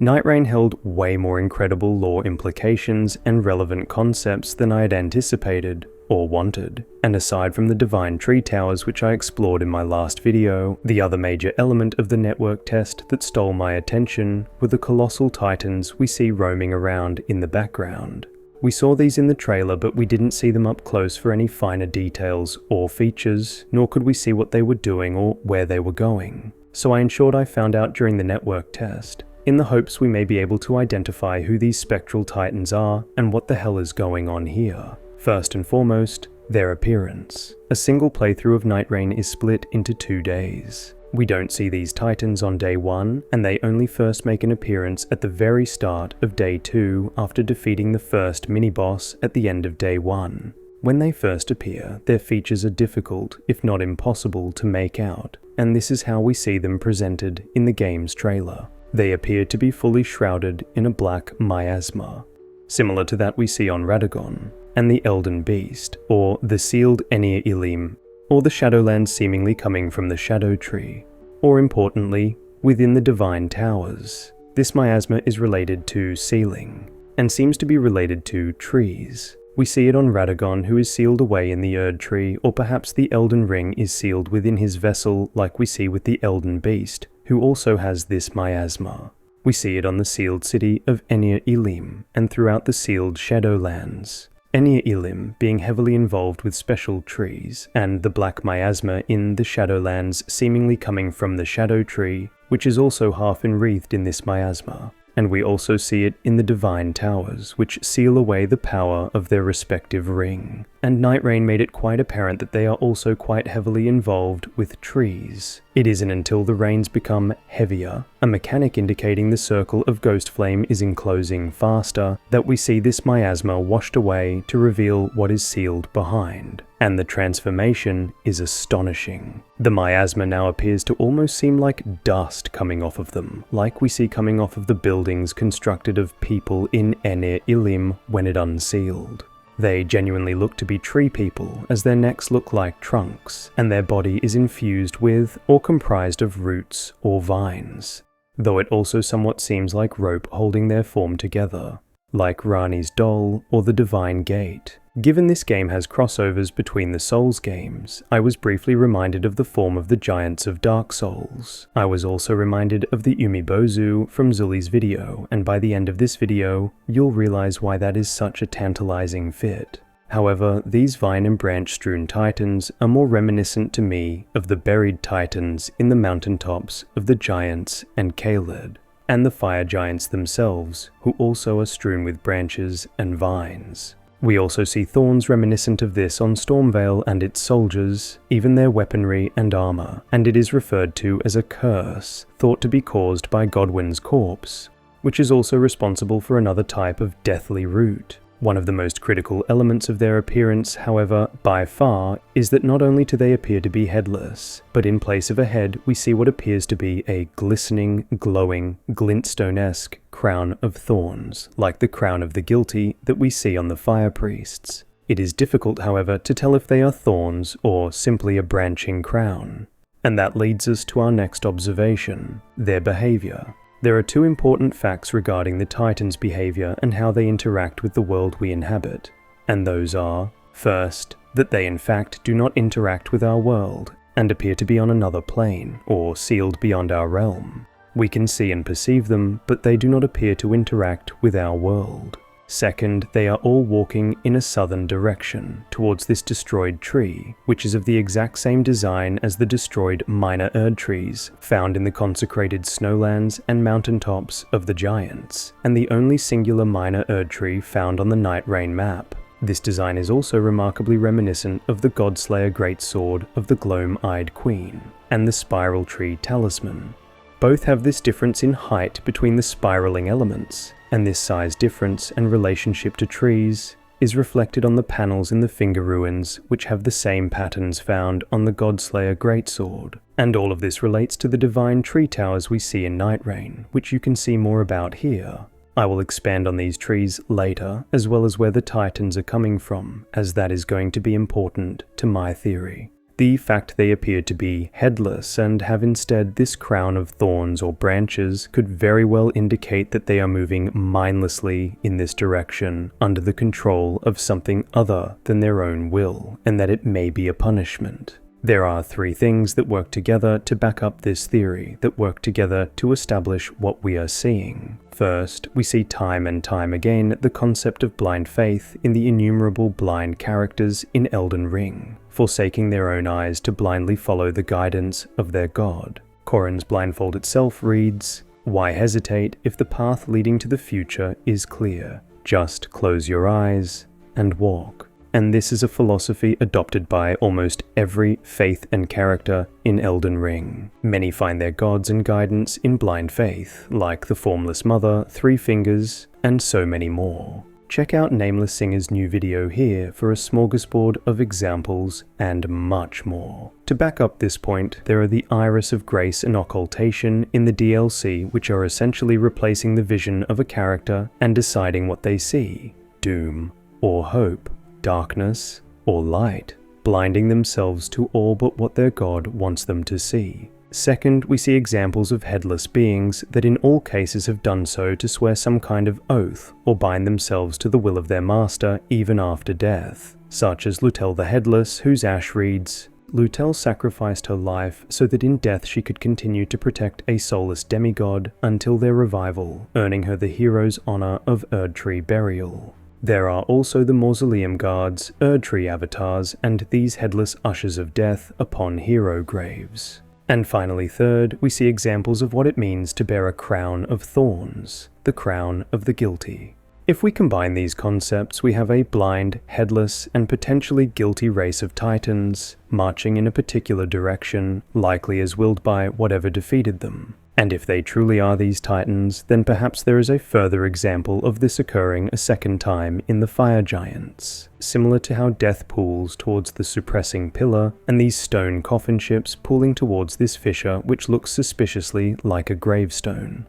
Nightreign held way more incredible lore implications and relevant concepts than I had anticipated or wanted, and aside from the Divine Tree Towers which I explored in my last video, the other major element of the network test that stole my attention were the colossal titans we see roaming around in the background. We saw these in the trailer, but we didn't see them up close for any finer details or features, nor could we see what they were doing or where they were going. So I ensured I found out during the network test, in the hopes we may be able to identify who these spectral titans are and what the hell is going on here. First and foremost, their appearance. A single playthrough of Nightreign is split into 2 days. We don't see these titans on day 1, and they only first make an appearance at the very start of day 2 after defeating the first mini-boss at the end of day 1. When they first appear, their features are difficult, if not impossible, to make out, and this is how we see them presented in the game's trailer. They appear to be fully shrouded in a black miasma, similar to that we see on Radagon, and the Elden Beast, or the sealed Enir Ilim, or the Shadowlands seemingly coming from the Towertree, or importantly, within the Divine Towers. This miasma is related to sealing, and seems to be related to trees. We see it on Radagon, who is sealed away in the Erdtree, or perhaps the Elden Ring is sealed within his vessel like we see with the Elden Beast, who also has this miasma. We see it on the sealed city of Enir Ilim, and throughout the sealed Shadowlands. Enir Ilim being heavily involved with special trees, and the black miasma in the Shadowlands seemingly coming from the Towertree, which is also half enwreathed in this miasma. And we also see it in the Divine Towers, which seal away the power of their respective ring. And Nightreign made it quite apparent that they are also quite heavily involved with trees. It isn't until the rains become heavier, a mechanic indicating the circle of ghost flame is enclosing faster, that we see this miasma washed away to reveal what is sealed behind. And the transformation is astonishing. The miasma now appears to almost seem like dust coming off of them, like we see coming off of the buildings constructed of people in Enir Ilim when it unsealed. They genuinely look to be tree people, as their necks look like trunks, and their body is infused with or comprised of roots or vines, though it also somewhat seems like rope holding their form together, like Rani's doll or the Divine Gate. Given this game has crossovers between the Souls games, I was briefly reminded of the form of the giants of Dark Souls. I was also reminded of the Umibozu from Zuli's video, and by the end of this video, you'll realize why that is such a tantalizing fit. However, these vine and branch-strewn titans are more reminiscent to me of the buried titans in the mountaintops of the giants and Kaled, and the fire giants themselves, who also are strewn with branches and vines. We also see thorns reminiscent of this on Stormveil and its soldiers, even their weaponry and armor, and it is referred to as a curse, thought to be caused by Godwyn's corpse, which is also responsible for another type of deathly root. One of the most critical elements of their appearance, however, by far, is that not only do they appear to be headless, but in place of a head we see what appears to be a glistening, glowing, glintstone-esque crown of thorns, like the crown of the guilty that we see on the fire priests. It is difficult, however, to tell if they are thorns or simply a branching crown. And that leads us to our next observation, their behavior. There are 2 important facts regarding the Titans' behavior and how they interact with the world we inhabit, and those are, first, that they in fact do not interact with our world, and appear to be on another plane, or sealed beyond our realm. We can see and perceive them, but they do not appear to interact with our world. Second, they are all walking in a southern direction, towards this destroyed tree, which is of the exact same design as the destroyed minor Erdtrees found in the consecrated snowlands and mountaintops of the giants, and the only singular minor Erdtree found on the Nightreign map. This design is also remarkably reminiscent of the Godslayer Greatsword of the Gloam-Eyed Queen, and the Spiral Tree Talisman. Both have this difference in height between the spiraling elements, and this size difference and relationship to trees is reflected on the panels in the finger ruins, which have the same patterns found on the Godslayer Greatsword. And all of this relates to the Divine Tree Towers we see in Nightreign, which you can see more about here. I will expand on these trees later, as well as where the Titans are coming from, as that is going to be important to my theory. The fact they appear to be headless and have instead this crown of thorns or branches could very well indicate that they are moving mindlessly in this direction under the control of something other than their own will, and that it may be a punishment. There are three things that work together to back up this theory, that work together to establish what we are seeing. First, we see time and time again the concept of blind faith in the innumerable blind characters in Elden Ring, forsaking their own eyes to blindly follow the guidance of their god. Corrin's blindfold itself reads, "Why hesitate if the path leading to the future is clear? Just close your eyes and walk." And this is a philosophy adopted by almost every faith and character in Elden Ring. Many find their gods and guidance in blind faith, like the Formless Mother, Three Fingers, and so many more. Check out Nameless Singer's new video here for a smorgasbord of examples and much more. To back up this point, there are the Iris of Grace and Occultation in the DLC, which are essentially replacing the vision of a character and deciding what they see: doom or hope, darkness or light, blinding themselves to all but what their god wants them to see. Second, we see examples of headless beings that in all cases have done so to swear some kind of oath or bind themselves to the will of their master even after death, such as Lutel the Headless, whose ash reads, "Lutel sacrificed her life so that in death she could continue to protect a soulless demigod until their revival, earning her the hero's honor of Erdtree burial." There are also the Mausoleum Guards, Erdtree avatars, and these headless ushers of death upon hero graves. And finally third, we see examples of what it means to bear a crown of thorns, the crown of the guilty. If we combine these concepts, we have a blind, headless, and potentially guilty race of titans, marching in a particular direction, likely as willed by whatever defeated them. And if they truly are these titans, then perhaps there is a further example of this occurring a second time in the fire giants, similar to how death pulls towards the suppressing pillar, and these stone coffin ships pulling towards this fissure which looks suspiciously like a gravestone.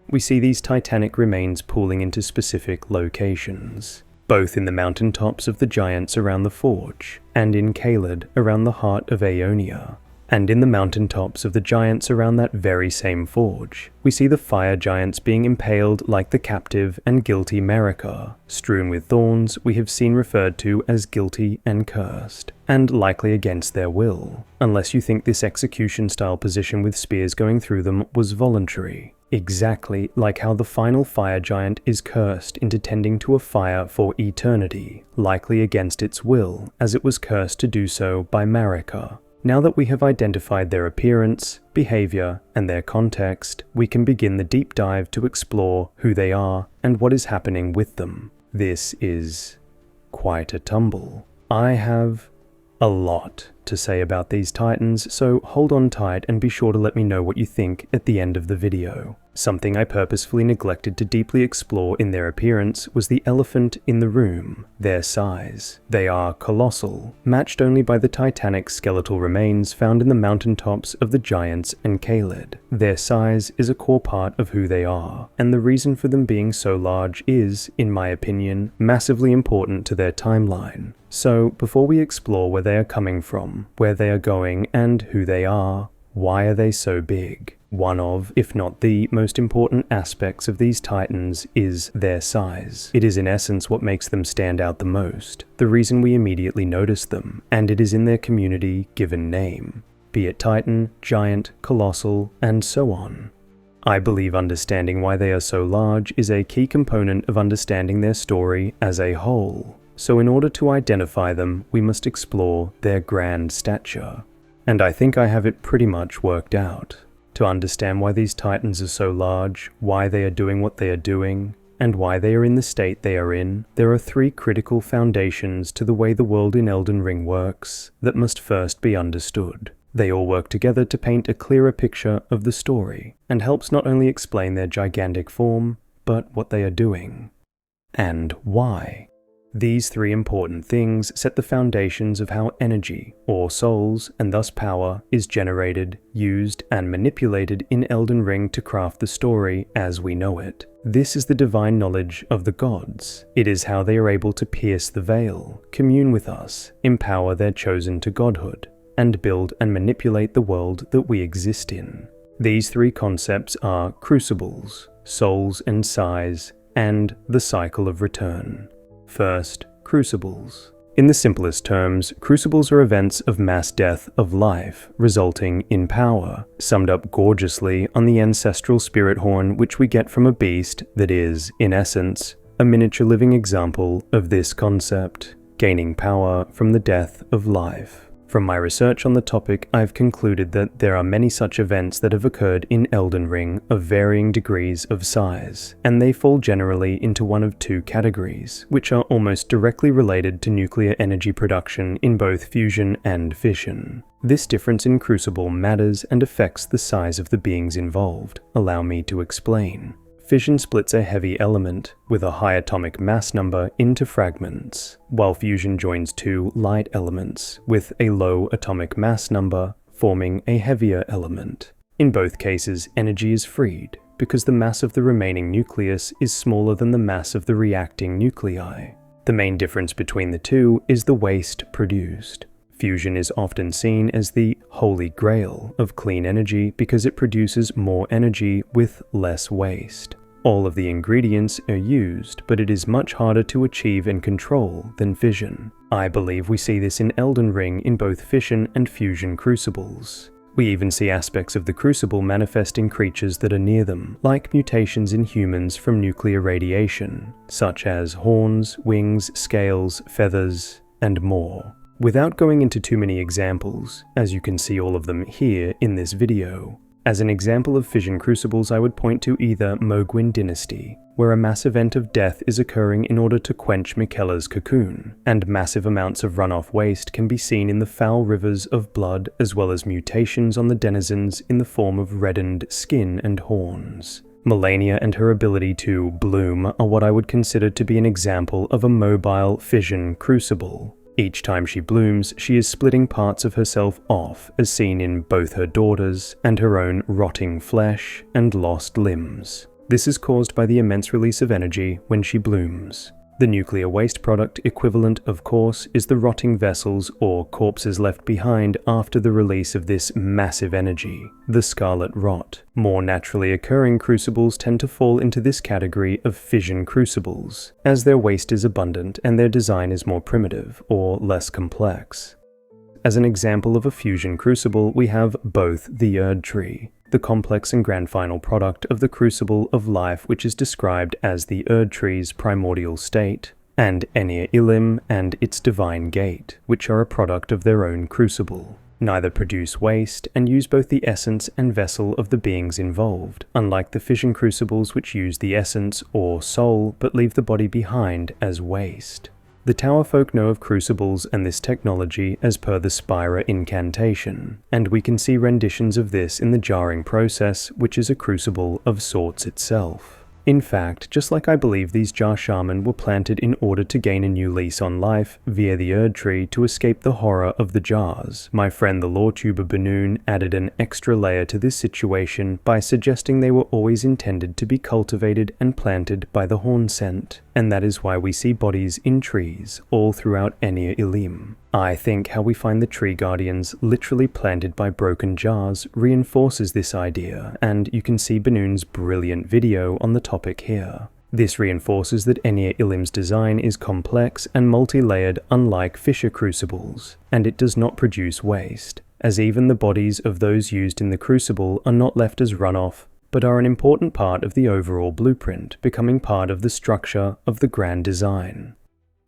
We see these titanic remains pooling into specific locations, both in the mountaintops of the giants around the forge, and in Caelid around the heart of Aeonia. And in the mountaintops of the giants around that very same forge, we see the fire giants being impaled like the captive and guilty Marika, strewn with thorns we have seen referred to as guilty and cursed, and likely against their will, unless you think this execution-style position with spears going through them was voluntary. Exactly like how the final fire giant is cursed into tending to a fire for eternity, likely against its will, as it was cursed to do so by Marika. Now that we have identified their appearance, behavior, and their context, we can begin the deep dive to explore who they are and what is happening with them. This is quite a tumble. I have a lot to say about these titans, so hold on tight and be sure to let me know what you think at the end of the video. Something I purposefully neglected to deeply explore in their appearance was the elephant in the room, their size. They are colossal, matched only by the titanic skeletal remains found in the mountaintops of the giants and Caelid. Their size is a core part of who they are, and the reason for them being so large is, in my opinion, massively important to their timeline. So, before we explore where they are coming from, where they are going, and who they are, why are they so big? One of, if not the, most important aspects of these titans is their size. It is in essence what makes them stand out the most, the reason we immediately notice them, and it is in their community given name, be it titan, giant, colossal, and so on. I believe understanding why they are so large is a key component of understanding their story as a whole. So in order to identify them, we must explore their grand stature. And I think I have it pretty much worked out. To understand why these titans are so large, why they are doing what they are doing, and why they are in the state they are in, there are three critical foundations to the way the world in Elden Ring works that must first be understood. They all work together to paint a clearer picture of the story, and helps not only explain their gigantic form, but what they are doing. And why. These three important things set the foundations of how energy, or souls, and thus power, is generated, used, and manipulated in Elden Ring to craft the story as we know it. This is the divine knowledge of the gods. It is how they are able to pierce the veil, commune with us, empower their chosen to godhood. and build and manipulate the world that we exist in. These three concepts are crucibles, souls and size, and the cycle of return. First, crucibles. In the simplest terms, crucibles are events of mass death of life, resulting in power, summed up gorgeously on the ancestral spirit horn which we get from a beast that is, in essence, a miniature living example of this concept, gaining power from the death of life. From my research on the topic, I've concluded that there are many such events that have occurred in Elden Ring of varying degrees of size, and they fall generally into one of two categories, which are almost directly related to nuclear energy production in both fusion and fission. This difference in crucible matters and affects the size of the beings involved. Allow me to explain. Fission splits a heavy element with a high atomic mass number into fragments, while fusion joins two light elements with a low atomic mass number, forming a heavier element. In both cases, energy is freed because the mass of the remaining nucleus is smaller than the mass of the reacting nuclei. The main difference between the two is the waste produced. Fusion is often seen as the holy grail of clean energy because it produces more energy with less waste. All of the ingredients are used, but it is much harder to achieve and control than fission. I believe we see this in Elden Ring in both fission and fusion crucibles. We even see aspects of the crucible manifest in creatures that are near them, like mutations in humans from nuclear radiation, such as horns, wings, scales, feathers, and more. Without going into too many examples, as you can see all of them here in this video, as an example of fission crucibles I would point to either Mogwin Dynasty, where a mass event of death is occurring in order to quench Miquella's cocoon, and massive amounts of runoff waste can be seen in the foul rivers of blood as well as mutations on the denizens in the form of reddened skin and horns. Melania and her ability to bloom are what I would consider to be an example of a mobile fission crucible. Each time she blooms, she is splitting parts of herself off, as seen in both her daughters and her own rotting flesh and lost limbs. This is caused by the immense release of energy when she blooms. The nuclear waste product equivalent, of course, is the rotting vessels or corpses left behind after the release of this massive energy, the scarlet rot. More naturally occurring crucibles tend to fall into this category of fission crucibles, as their waste is abundant and their design is more primitive or less complex. As an example of a fusion crucible, we have both the Erdtree, the complex and grand final product of the crucible of life which is described as the Erdtree's primordial state, and Enir Ilim and its divine gate, which are a product of their own crucible. Neither produce waste and use both the essence and vessel of the beings involved, unlike the fission crucibles which use the essence or soul but leave the body behind as waste. The Tower folk know of crucibles and this technology as per the Spira incantation, and we can see renditions of this in the jarring process, which is a crucible of sorts itself. In fact, just like I believe these jar shaman were planted in order to gain a new lease on life via the Erdtree to escape the horror of the jars, my friend the lore-tuber Banoon added an extra layer to this situation by suggesting they were always intended to be cultivated and planted by the horn scent, and that is why we see bodies in trees all throughout Enir Ilim. I think how we find the tree guardians literally planted by broken jars reinforces this idea, and you can see Banoon's brilliant video on the topic here. This reinforces that Enir Ilim's design is complex and multi-layered unlike Fisher crucibles, and it does not produce waste, as even the bodies of those used in the crucible are not left as runoff, but are an important part of the overall blueprint, becoming part of the structure of the grand design.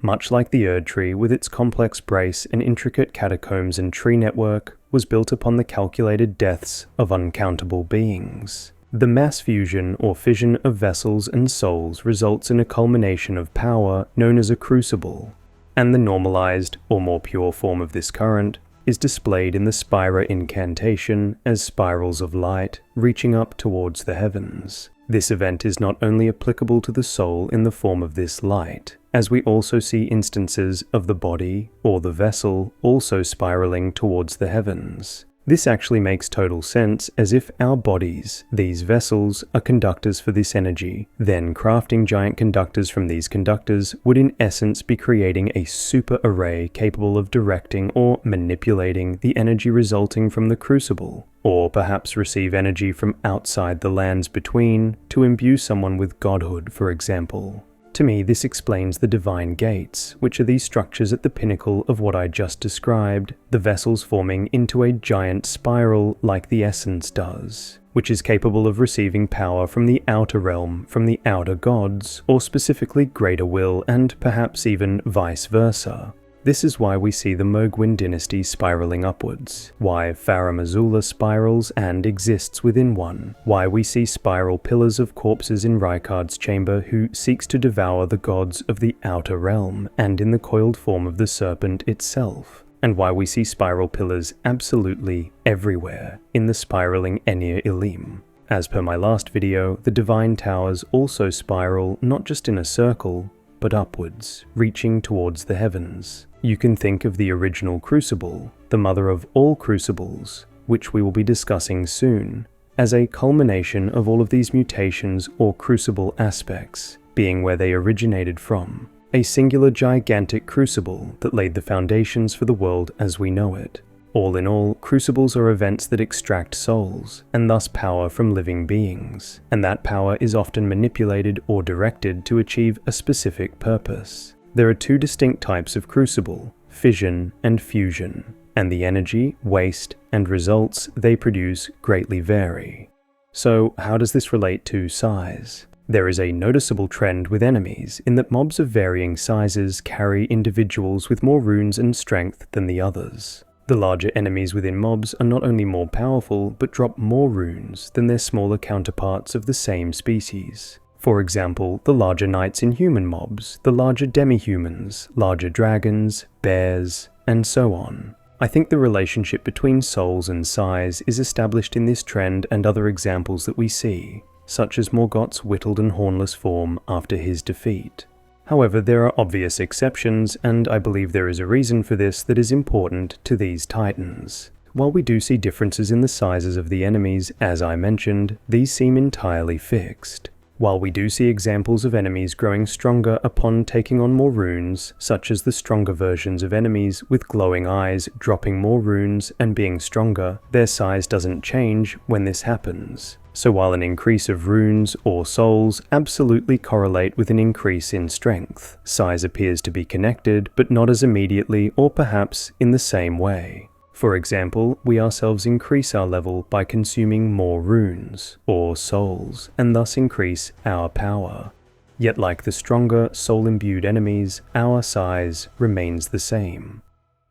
Much like the Erdtree, with its complex brace and intricate catacombs and tree network, was built upon the calculated deaths of uncountable beings. The mass fusion or fission of vessels and souls results in a culmination of power known as a crucible, and the normalized or more pure form of this current is displayed in the Spira incantation as spirals of light reaching up towards the heavens. This event is not only applicable to the soul in the form of this light, as we also see instances of the body or the vessel also spiraling towards the heavens. This actually makes total sense, as if our bodies, these vessels, are conductors for this energy, then crafting giant conductors from these conductors would in essence be creating a super array capable of directing or manipulating the energy resulting from the crucible, or perhaps receive energy from outside the lands between to imbue someone with godhood, for example. To me, this explains the divine gates, which are these structures at the pinnacle of what I just described, the vessels forming into a giant spiral like the essence does, which is capable of receiving power from the outer realm, from the outer gods, or specifically greater will, and perhaps even vice versa. This is why we see the Mogwin dynasty spiraling upwards, why Farum Azula spirals and exists within one, why we see spiral pillars of corpses in Rykard's chamber who seeks to devour the gods of the outer realm, and in the coiled form of the serpent itself, and why we see spiral pillars absolutely everywhere in the spiraling Enir Ilim. As per my last video, the divine towers also spiral not just in a circle, but upwards, reaching towards the heavens. You can think of the original Crucible, the mother of all Crucibles, which we will be discussing soon, as a culmination of all of these mutations or crucible aspects, being where they originated from. A singular gigantic crucible that laid the foundations for the world as we know it. All in all, crucibles are events that extract souls, and thus power from living beings, and that power is often manipulated or directed to achieve a specific purpose. There are two distinct types of crucible, fission and fusion, and the energy, waste, and results they produce greatly vary. So how does this relate to size? There is a noticeable trend with enemies in that mobs of varying sizes carry individuals with more runes and strength than the others. The larger enemies within mobs are not only more powerful, but drop more runes than their smaller counterparts of the same species. For example, the larger knights in human mobs, the larger demi-humans, larger dragons, bears, and so on. I think the relationship between souls and size is established in this trend and other examples that we see, such as Morgoth's whittled and hornless form after his defeat. However, there are obvious exceptions, and I believe there is a reason for this that is important to these titans. While we do see differences in the sizes of the enemies, as I mentioned, these seem entirely fixed. While we do see examples of enemies growing stronger upon taking on more runes, such as the stronger versions of enemies with glowing eyes dropping more runes and being stronger, their size doesn't change when this happens. So while an increase of runes or souls absolutely correlate with an increase in strength, size appears to be connected, but not as immediately or perhaps in the same way. For example, we ourselves increase our level by consuming more runes, or souls, and thus increase our power. Yet like the stronger, soul-imbued enemies, our size remains the same.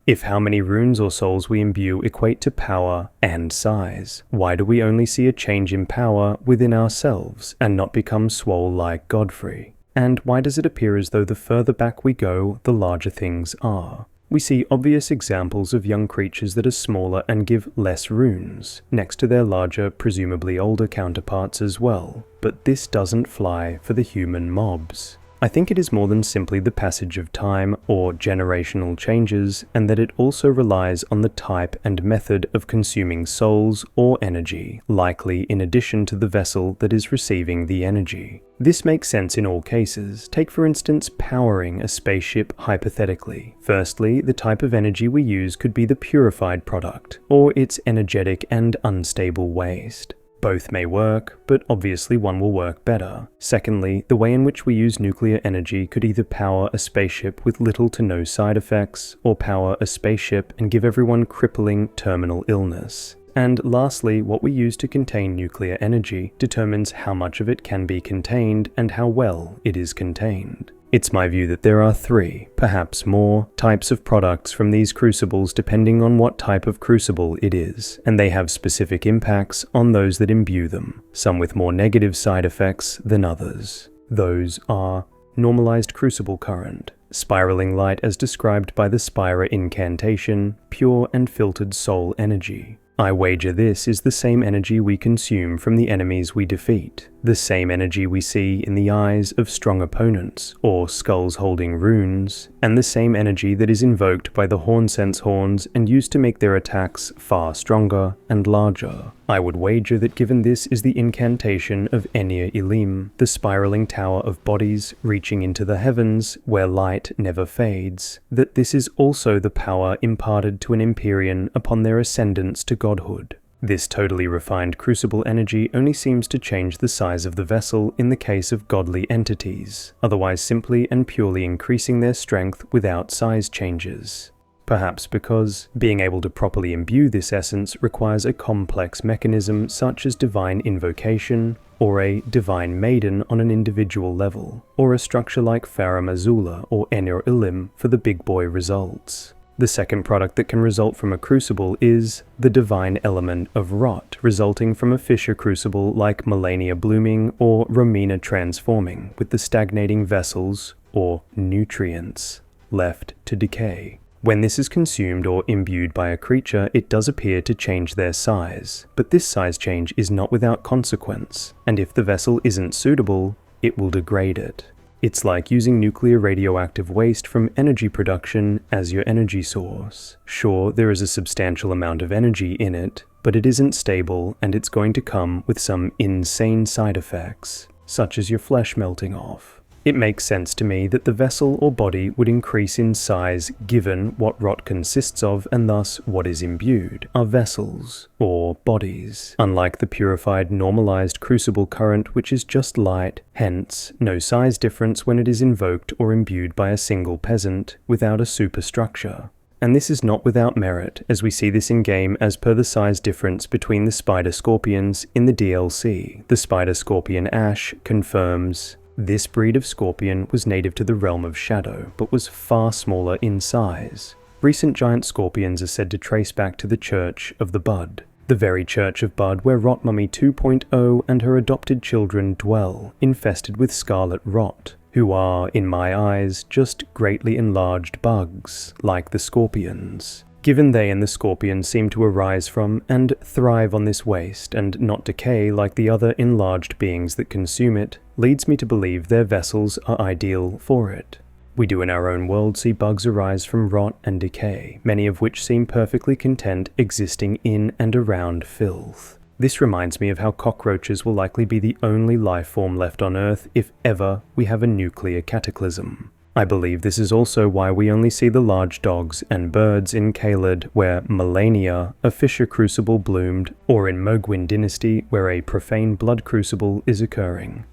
If how many runes or souls we imbue equate to power and size, why do we only see a change in power within ourselves and not become swole like Godfrey? And why does it appear as though the further back we go, the larger things are? We see obvious examples of young creatures that are smaller and give less runes, next to their larger, presumably older counterparts as well, but this doesn't fly for the human mobs. I think it is more than simply the passage of time or generational changes, and that it also relies on the type and method of consuming souls or energy, likely in addition to the vessel that is receiving the energy. This makes sense in all cases. Take for instance powering a spaceship hypothetically. Firstly, the type of energy we use could be the purified product, or its energetic and unstable waste. Both may work, but obviously one will work better. Secondly, the way in which we use nuclear energy could either power a spaceship with little to no side effects, or power a spaceship and give everyone crippling terminal illness. And lastly, what we use to contain nuclear energy determines how much of it can be contained and how well it is contained. It's my view that there are 3, perhaps more, types of products from these crucibles depending on what type of crucible it is, and they have specific impacts on those that imbue them, some with more negative side effects than others. Those are normalized crucible current, spiraling light as described by the Spira incantation, pure and filtered soul energy. I wager this is the same energy we consume from the enemies we defeat. The same energy we see in the eyes of strong opponents, or skulls holding runes, and the same energy that is invoked by the Hornsense horns and used to make their attacks far stronger and larger. I would wager that given this is the incantation of Enir Ilim, the spiraling tower of bodies reaching into the heavens where light never fades, that this is also the power imparted to an Empyrean upon their ascendance to godhood. This totally refined crucible energy only seems to change the size of the vessel in the case of godly entities, otherwise simply and purely increasing their strength without size changes. Perhaps because being able to properly imbue this essence requires a complex mechanism such as divine invocation, or a divine maiden on an individual level, or a structure like Farum Azula or Enir Ilim for the big boy results. The second product that can result from a crucible is the divine element of rot, resulting from a fissure crucible like Melania blooming or Romina transforming, with the stagnating vessels, or nutrients, left to decay. When this is consumed or imbued by a creature, it does appear to change their size, but this size change is not without consequence, and if the vessel isn't suitable, it will degrade it. It's like using nuclear radioactive waste from energy production as your energy source. Sure, there is a substantial amount of energy in it, but it isn't stable and it's going to come with some insane side effects, such as your flesh melting off. It makes sense to me that the vessel or body would increase in size given what rot consists of, and thus what is imbued are vessels, or bodies, unlike the purified normalized crucible current which is just light, hence no size difference when it is invoked or imbued by a single peasant without a superstructure. And this is not without merit, as we see this in-game as per the size difference between the Spider Scorpions in the DLC. The Spider Scorpion Ash confirms this breed of scorpion was native to the realm of Shadow, but was far smaller in size. Recent giant scorpions are said to trace back to the Church of the Bud, the very Church of Bud where Rot Mummy 2.0 and her adopted children dwell, infested with scarlet rot, who are, in my eyes, just greatly enlarged bugs, like the scorpions. Given they and the scorpions seem to arise from and thrive on this waste and not decay like the other enlarged beings that consume it, leads me to believe their vessels are ideal for it. We do in our own world see bugs arise from rot and decay, many of which seem perfectly content existing in and around filth. This reminds me of how cockroaches will likely be the only life form left on Earth if ever we have a nuclear cataclysm. I believe this is also why we only see the large dogs and birds in Caelid where Melania, a fissure crucible, bloomed, or in Mogwin Dynasty where a profane blood crucible is occurring.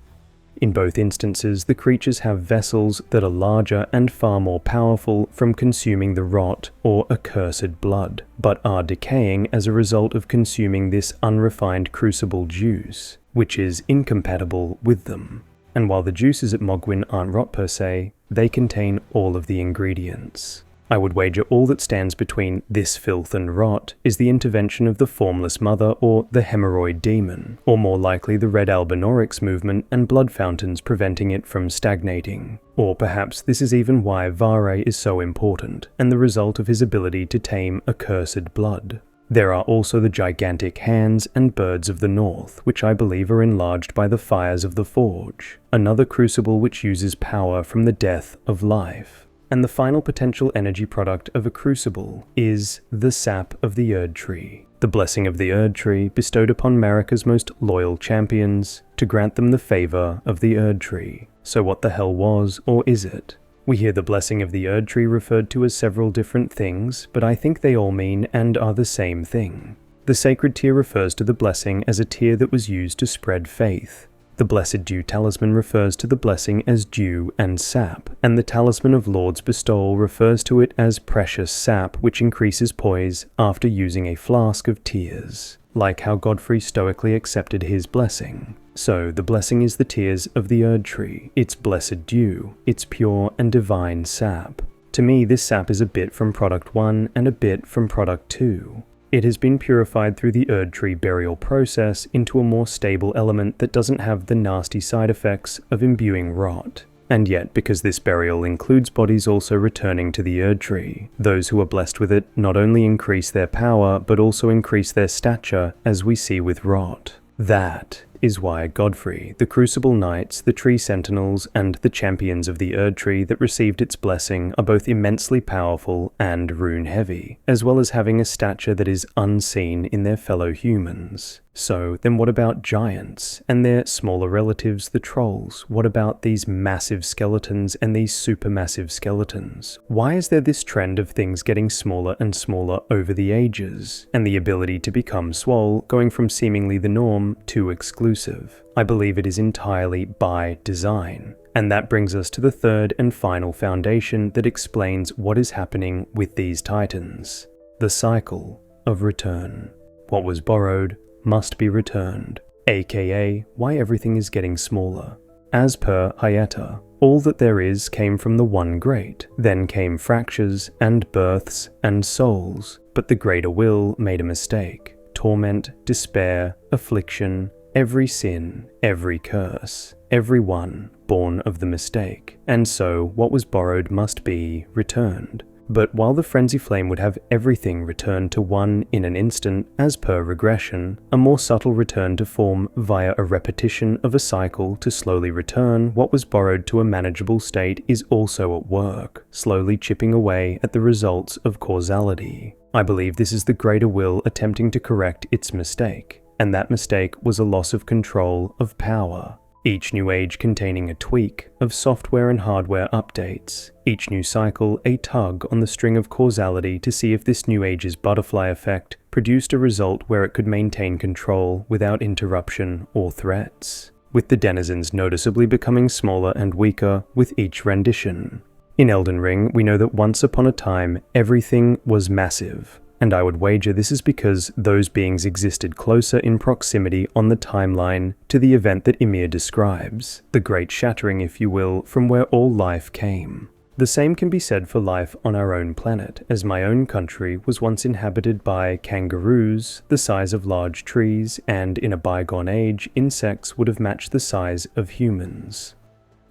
In both instances, the creatures have vessels that are larger and far more powerful from consuming the rot or accursed blood, but are decaying as a result of consuming this unrefined crucible juice, which is incompatible with them. And while the juices at Mogwin aren't rot per se, they contain all of the ingredients. I would wager all that stands between this filth and rot is the intervention of the Formless Mother or the Hemorrhoid Demon, or more likely the Red Albinorix movement and blood fountains preventing it from stagnating. Or perhaps this is even why Vare is so important, and the result of his ability to tame accursed blood. There are also the gigantic hands and birds of the north, which I believe are enlarged by the fires of the Forge, another crucible which uses power from the death of life. And the final potential energy product of a crucible is the sap of the Erdtree, the blessing of the Erdtree bestowed upon Marika's most loyal champions to grant them the favor of the Erdtree. So what the hell was, or is it? We hear the blessing of the Erdtree referred to as several different things, but I think they all mean and are the same thing. The sacred tear refers to the blessing as a tear that was used to spread faith. The Blessed Dew Talisman refers to the blessing as dew and sap, and the Talisman of Lord's Bestowal refers to it as precious sap which increases poise after using a flask of tears, like how Godfrey stoically accepted his blessing. So the blessing is the tears of the Erdtree, its blessed dew, its pure and divine sap. To me, this sap is a bit from Product 1 and a bit from Product 2. It has been purified through the Erdtree burial process into a more stable element that doesn't have the nasty side effects of imbuing rot. And yet, because this burial includes bodies also returning to the Erdtree, those who are blessed with it not only increase their power, but also increase their stature, as we see with rot. That is why Godfrey, the Crucible Knights, the Tree Sentinels, and the Champions of the Erdtree that received its blessing are both immensely powerful and rune-heavy, as well as having a stature that is unseen in their fellow humans. So, then what about giants, and their smaller relatives, the trolls? What about these massive skeletons and these supermassive skeletons? Why is there this trend of things getting smaller and smaller over the ages, and the ability to become swole going from seemingly the norm to exclusive? I believe it is entirely by design. And that brings us to the third and final foundation that explains what is happening with these titans. The cycle of return. What was borrowed must be returned, aka why everything is getting smaller. As per Hyetta, all that there is came from the one great, then came fractures and births and souls, but the greater will made a mistake. Torment, despair, affliction, every sin, every curse, every one born of the mistake, and so what was borrowed must be returned. But while the Frenzy Flame would have everything return to one in an instant, as per regression, a more subtle return to form via a repetition of a cycle to slowly return what was borrowed to a manageable state is also at work, slowly chipping away at the results of causality. I believe this is the greater will attempting to correct its mistake, and that mistake was a loss of control of power. Each new age containing a tweak of software and hardware updates, each new cycle a tug on the string of causality to see if this new age's butterfly effect produced a result where it could maintain control without interruption or threats, with the denizens noticeably becoming smaller and weaker with each rendition. In Elden Ring, we know that once upon a time, everything was massive. And I would wager this is because those beings existed closer in proximity on the timeline to the event that Ymir describes, the great shattering, if you will, from where all life came. The same can be said for life on our own planet, as my own country was once inhabited by kangaroos the size of large trees, and in a bygone age, insects would have matched the size of humans.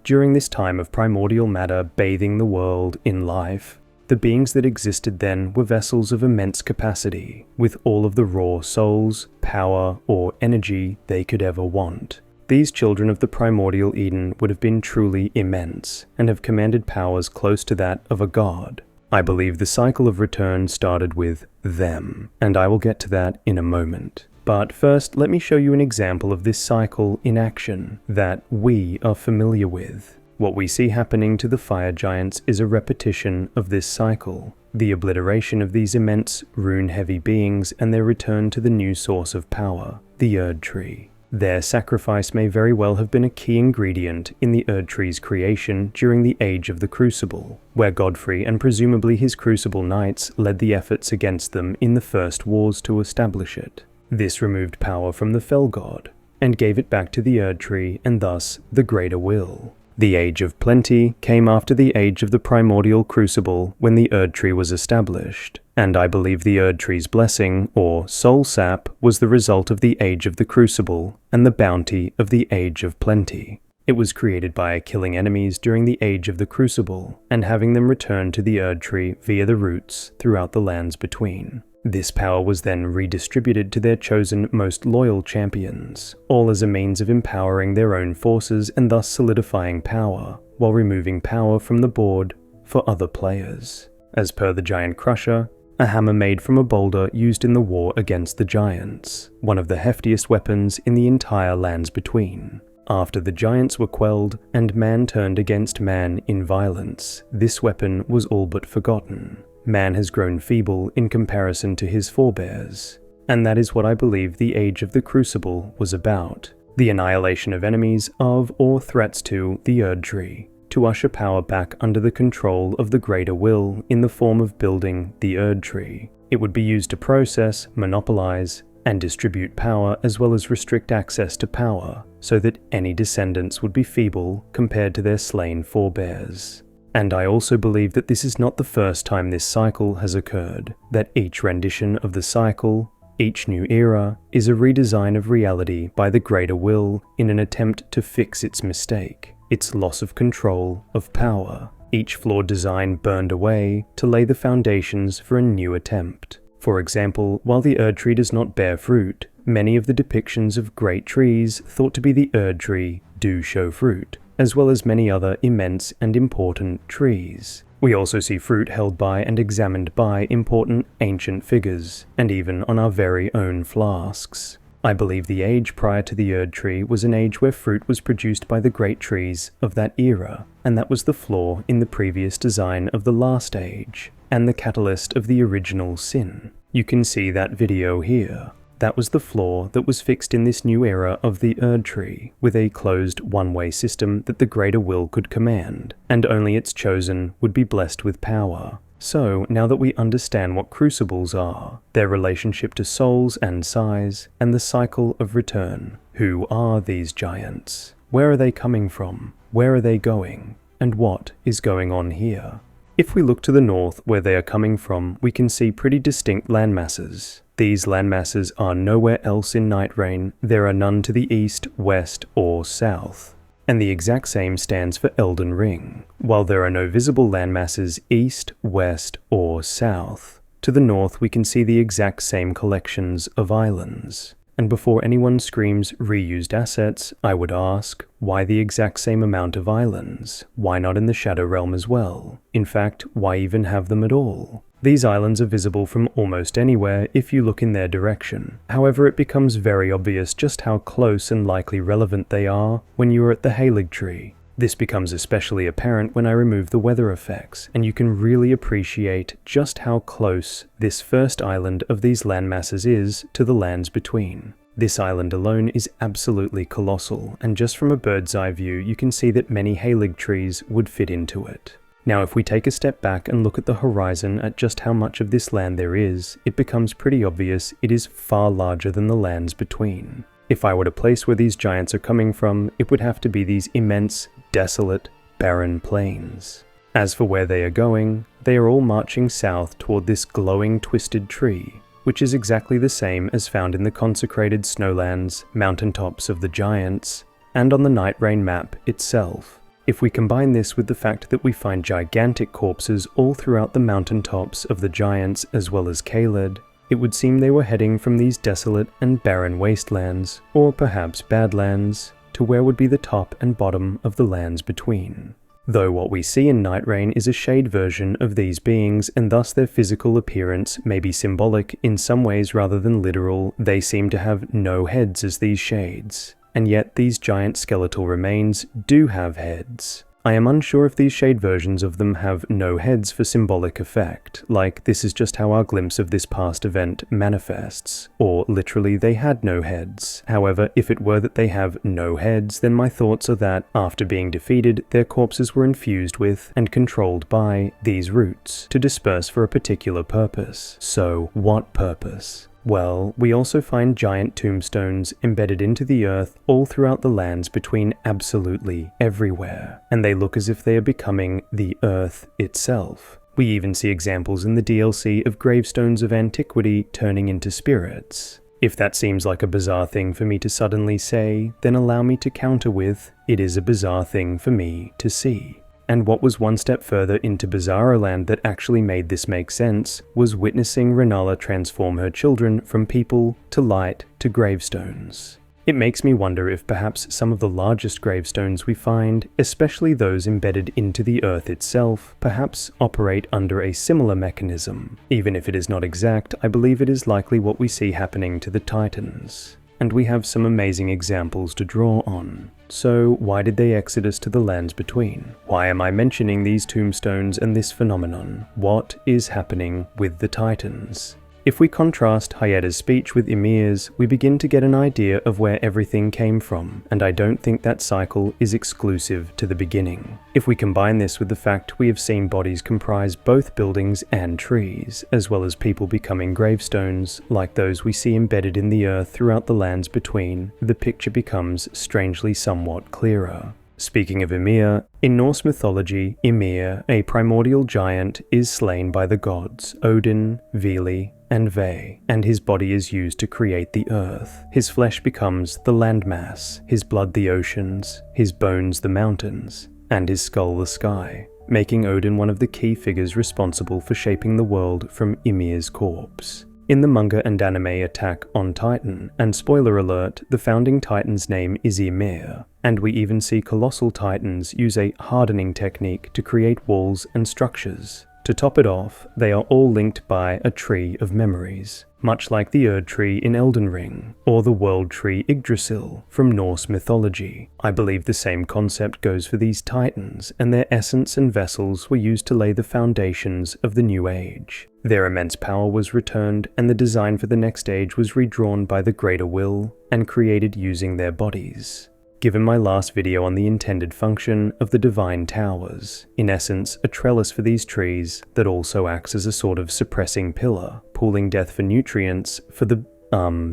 During this time of primordial matter bathing the world in life, the beings that existed then were vessels of immense capacity, with all of the raw souls, power, or energy they could ever want. These children of the primordial Eden would have been truly immense, and have commanded powers close to that of a god. I believe the cycle of return started with them, and I will get to that in a moment. But first, let me show you an example of this cycle in action that we are familiar with. What we see happening to the fire giants is a repetition of this cycle, the obliteration of these immense, rune-heavy beings and their return to the new source of power, the Erdtree. Their sacrifice may very well have been a key ingredient in the Erdtree's creation during the Age of the Crucible, where Godfrey and presumably his Crucible Knights led the efforts against them in the first wars to establish it. This removed power from the Fell God, and gave it back to the Erdtree and thus the Greater Will. The Age of Plenty came after the Age of the Primordial Crucible when the Erdtree was established, and I believe the Erdtree's blessing, or soul sap, was the result of the Age of the Crucible and the bounty of the Age of Plenty. It was created by killing enemies during the Age of the Crucible, and having them return to the Erdtree via the roots throughout the lands between. This power was then redistributed to their chosen most loyal champions, all as a means of empowering their own forces and thus solidifying power, while removing power from the board for other players. As per the Giant Crusher, a hammer made from a boulder used in the war against the giants, one of the heftiest weapons in the entire lands between. After the giants were quelled and man turned against man in violence, this weapon was all but forgotten. Man has grown feeble in comparison to his forebears, and that is what I believe the Age of the Crucible was about, the annihilation of enemies of or threats to the Erdtree, to usher power back under the control of the Greater Will in the form of building the Erdtree. It would be used to process, monopolize, and distribute power as well as restrict access to power, so that any descendants would be feeble compared to their slain forebears. And I also believe that this is not the first time this cycle has occurred, that each rendition of the cycle, each new era, is a redesign of reality by the Greater Will in an attempt to fix its mistake, its loss of control of power, each flawed design burned away to lay the foundations for a new attempt. For example, while the Erdtree does not bear fruit, many of the depictions of great trees thought to be the Erdtree do show fruit, as well as many other immense and important trees. We also see fruit held by and examined by important ancient figures, and even on our very own flasks. I believe the age prior to the Erdtree was an age where fruit was produced by the great trees of that era, and that was the flaw in the previous design of the last age, and the catalyst of the original sin. You can see that video here. That was the flaw that was fixed in this new era of the Erdtree, with a closed one-way system that the greater will could command, and only its chosen would be blessed with power. So, now that we understand what crucibles are, their relationship to souls and size, and the cycle of return, who are these giants? Where are they coming from? Where are they going? And what is going on here? If we look to the north where they are coming from, we can see pretty distinct landmasses. These landmasses are nowhere else in Nightreign. There are none to the east, west, or south. And the exact same stands for Elden Ring. While there are no visible landmasses east, west, or south, to the north we can see the exact same collections of islands. And before anyone screams reused assets, I would ask, why the exact same amount of islands? Why not in the Shadow Realm as well? In fact, why even have them at all? These islands are visible from almost anywhere if you look in their direction. However, it becomes very obvious just how close and likely relevant they are when you are at the Haligtree. This becomes especially apparent when I remove the weather effects, and you can really appreciate just how close this first island of these landmasses is to the lands between. This island alone is absolutely colossal, and just from a bird's eye view you can see that many Haligtrees would fit into it. Now if we take a step back and look at the horizon at just how much of this land there is, it becomes pretty obvious it is far larger than the lands between. If I were to place where these giants are coming from, it would have to be these immense, desolate, barren plains. As for where they are going, they are all marching south toward this glowing twisted tree, which is exactly the same as found in the consecrated snowlands, mountaintops of the giants, and on the Nightreign map itself. If we combine this with the fact that we find gigantic corpses all throughout the mountaintops of the giants as well as Caelid, it would seem they were heading from these desolate and barren wastelands, or perhaps badlands, to where would be the top and bottom of the lands between. Though what we see in Nightreign is a shade version of these beings, and thus their physical appearance may be symbolic in some ways rather than literal, they seem to have no heads as these shades. And yet these giant skeletal remains do have heads. I am unsure if these shade versions of them have no heads for symbolic effect, like this is just how our glimpse of this past event manifests, or literally they had no heads. However, if it were that they have no heads, then my thoughts are that, after being defeated, their corpses were infused with, and controlled by, these roots, to disperse for a particular purpose. So, what purpose? Well, we also find giant tombstones embedded into the earth all throughout the lands between absolutely everywhere, and they look as if they are becoming the earth itself. We even see examples in the DLC of gravestones of antiquity turning into spirits. If that seems like a bizarre thing for me to suddenly say, then allow me to counter with, it is a bizarre thing for me to see. And what was one step further into Bizarro Land that actually made this make sense was witnessing Renala transform her children from people to light to gravestones. It makes me wonder if perhaps some of the largest gravestones we find, especially those embedded into the earth itself, perhaps operate under a similar mechanism. Even if it is not exact, I believe it is likely what we see happening to the Titans. And we have some amazing examples to draw on. So why did they exodus to the lands between? Why am I mentioning these tombstones and this phenomenon? What is happening with the Titans? If we contrast Hayeda's speech with Ymir's, we begin to get an idea of where everything came from, and I don't think that cycle is exclusive to the beginning. If we combine this with the fact we have seen bodies comprise both buildings and trees, as well as people becoming gravestones, like those we see embedded in the earth throughout the lands between, the picture becomes strangely somewhat clearer. Speaking of Ymir, in Norse mythology, Ymir, a primordial giant, is slain by the gods Odin, Vili, and Ve, and his body is used to create the earth. His flesh becomes the landmass, his blood the oceans, his bones the mountains, and his skull the sky, making Odin one of the key figures responsible for shaping the world from Ymir's corpse. In the manga and anime Attack on Titan, and spoiler alert, the founding titan's name is Ymir, and we even see colossal titans use a hardening technique to create walls and structures. To top it off, they are all linked by a tree of memories, much like the Erd tree in Elden Ring, or the world tree Yggdrasil from Norse mythology. I believe the same concept goes for these titans, and their essence and vessels were used to lay the foundations of the new age. Their immense power was returned, and the design for the next age was redrawn by the Greater Will, and created using their bodies. Given my last video on the intended function of the Divine Towers, in essence a trellis for these trees that also acts as a sort of suppressing pillar, pooling death for nutrients for the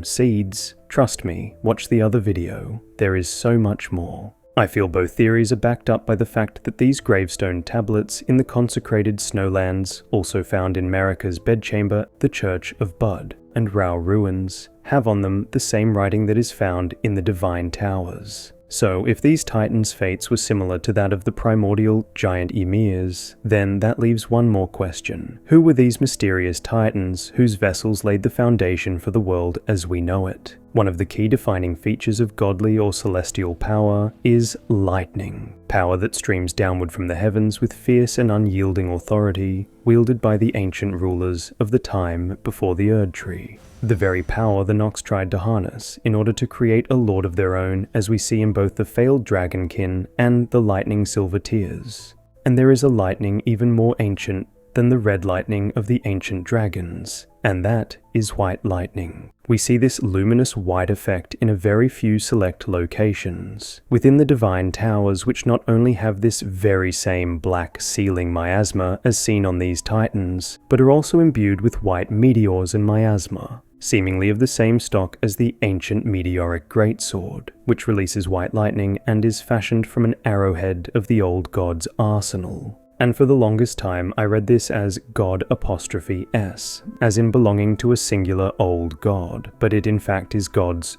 seeds, trust me, watch the other video, there is so much more. I feel both theories are backed up by the fact that these gravestone tablets in the consecrated snowlands, also found in Marika's bedchamber, the Church of Bud, and Rao ruins, have on them the same writing that is found in the Divine Towers. So if these titans' fates were similar to that of the primordial giant Ymirs, then that leaves one more question. Who were these mysterious titans whose vessels laid the foundation for the world as we know it? One of the key defining features of godly or celestial power is lightning, power that streams downward from the heavens with fierce and unyielding authority, wielded by the ancient rulers of the time before the Erd tree. The very power the Nox tried to harness in order to create a lord of their own, as we see in both the failed dragonkin and the lightning silver tears. And there is a lightning even more ancient than the red lightning of the ancient dragons, and that is white lightning. We see this luminous white effect in a very few select locations within the Divine Towers, which not only have this very same black ceiling miasma as seen on these titans, but are also imbued with white meteors and miasma, seemingly of the same stock as the ancient meteoric greatsword, which releases white lightning and is fashioned from an arrowhead of the old god's arsenal. And for the longest time I read this as God'(S), as in belonging to a singular old god, but it in fact is gods',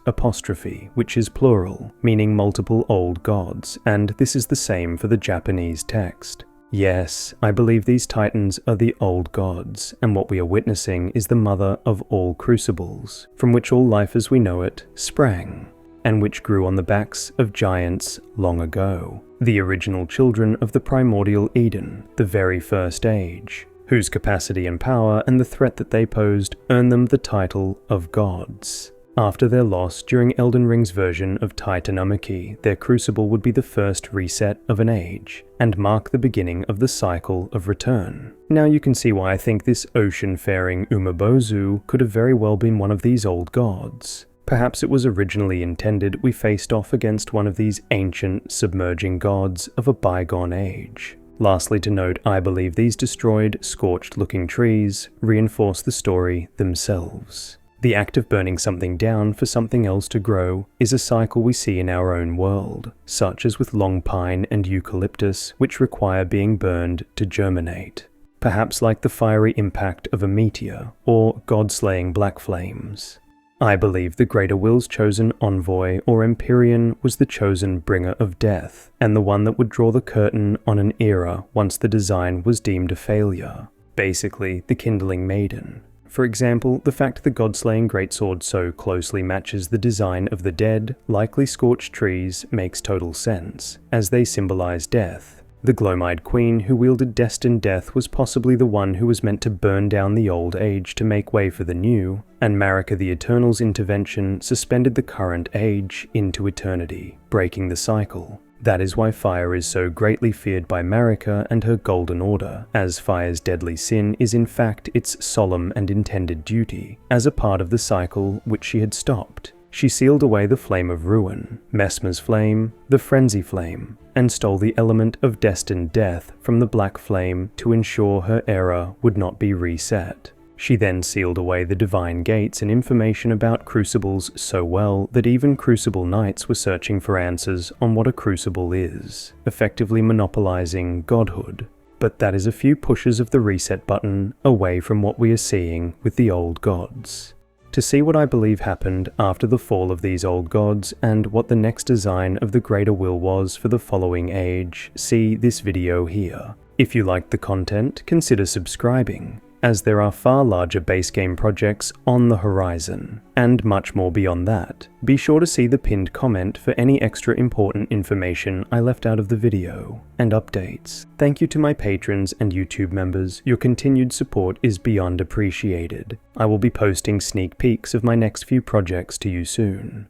which is plural, meaning multiple old gods, and this is the same for the Japanese text. Yes, I believe these titans are the old gods, and what we are witnessing is the mother of all crucibles, from which all life as we know it sprang, and which grew on the backs of giants long ago, the original children of the primordial Eden, the very first age, whose capacity and power and the threat that they posed earned them the title of gods. After their loss during Elden Ring's version of Titanomachy, their crucible would be the first reset of an age, and mark the beginning of the cycle of return. Now you can see why I think this ocean-faring Umabozu could have very well been one of these old gods. Perhaps it was originally intended we faced off against one of these ancient, submerging gods of a bygone age. Lastly to note, I believe these destroyed, scorched-looking trees reinforce the story themselves. The act of burning something down for something else to grow is a cycle we see in our own world, such as with long pine and eucalyptus, which require being burned to germinate. Perhaps like the fiery impact of a meteor, or god-slaying black flames. I believe the Greater Will's chosen envoy or Empyrean was the chosen bringer of death, and the one that would draw the curtain on an era once the design was deemed a failure. Basically, the Kindling Maiden. For example, the fact the god-slaying greatsword so closely matches the design of the dead, likely scorched trees makes total sense, as they symbolize death. The Glomide Queen who wielded destined death was possibly the one who was meant to burn down the old age to make way for the new, and Marika the Eternal's intervention suspended the current age into eternity, breaking the cycle. That is why fire is so greatly feared by Marika and her Golden Order, as fire's deadly sin is in fact its solemn and intended duty, as a part of the cycle which she had stopped. She sealed away the flame of ruin, Mesmer's flame, the frenzy flame, and stole the element of destined death from the black flame to ensure her era would not be reset. She then sealed away the divine gates and information about crucibles so well that even crucible knights were searching for answers on what a crucible is, effectively monopolizing godhood. But that is a few pushes of the reset button away from what we are seeing with the old gods. To see what I believe happened after the fall of these old gods and what the next design of the Greater Will was for the following age, see this video here. If you liked the content, consider subscribing. as there are far larger base game projects on the horizon, and much more beyond that. Be sure to see the pinned comment for any extra important information I left out of the video, and updates. Thank you to my patrons and YouTube members, your continued support is beyond appreciated. I will be posting sneak peeks of my next few projects to you soon.